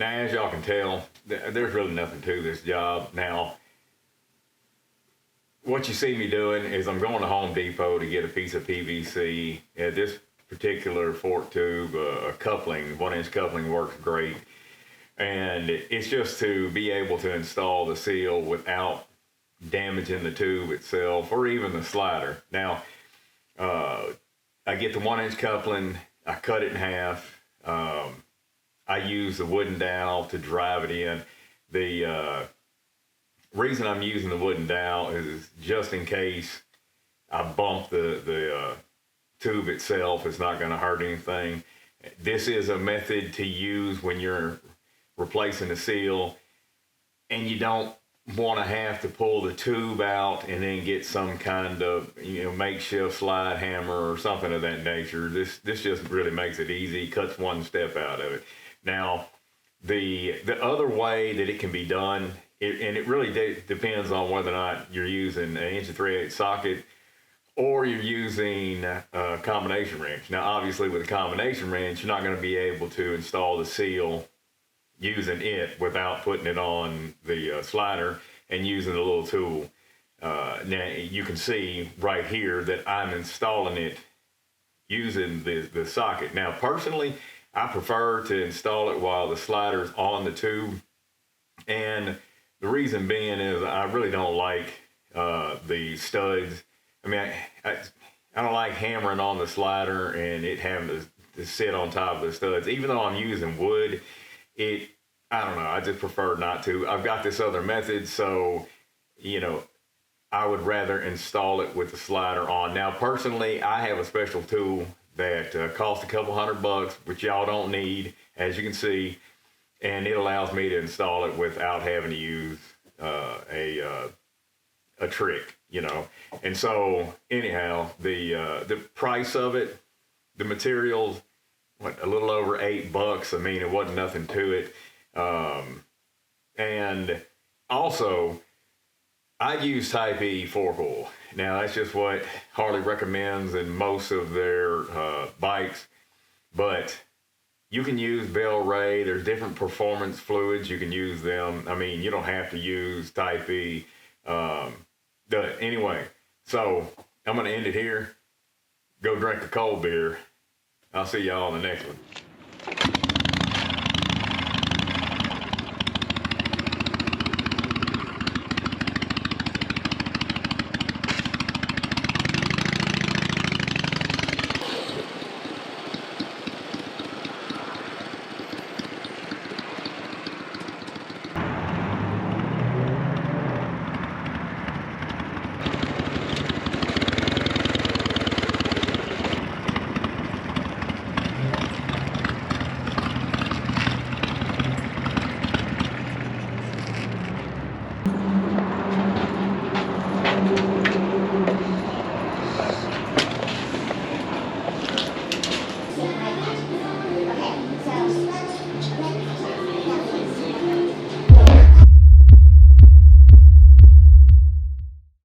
Now, as y'all can tell, there's really nothing to this job. Now, what you see me doing is I'm going to Home Depot to get a piece of PVC. This particular fork tube, a coupling, 1-inch coupling works great. And it's just to be able to install the seal without damaging the tube itself or even the slider. Now, I get the 1-inch coupling, I cut it in half. I use the wooden dowel to drive it in. The reason I'm using the wooden dowel is just in case I bump the tube itself, it's not going to hurt anything. This is a method to use when you're replacing the seal and you don't want to have to pull the tube out and then get some kind of, you know, makeshift slide hammer or something of that nature. This just really makes it easy, cuts one step out of it. Now, the other way that it can be done, and it really depends on whether or not you're using an 1 3/8 socket or you're using a combination wrench. Now, obviously, with a combination wrench, you're not going to be able to install the seal using it without putting it on the slider and using the little tool. Now, you can see right here that I'm installing it using the socket. Now, personally, I prefer to install it while the slider's on the tube. And the reason being is I really don't like the studs. I mean, I don't like hammering on the slider and it having to sit on top of the studs. Even though I'm using wood, I don't know, I just prefer not to. I've got this other method, so, you know, I would rather install it with the slider on. Now, personally, I have a special tool that costs a couple $100, which y'all don't need, as you can see, and it allows me to install it without having to use a trick, you know. And so, anyhow, the price of it, the materials, a little over $8. I mean, it wasn't nothing to it. And also, I use Type E fork oil. Now, that's just what Harley recommends in most of their bikes. But you can use Bel Ray. There's different performance fluids. You can use them. I mean, you don't have to use Type E. Anyway, so I'm going to end it here. Go drink a cold beer. I'll see y'all on the next one.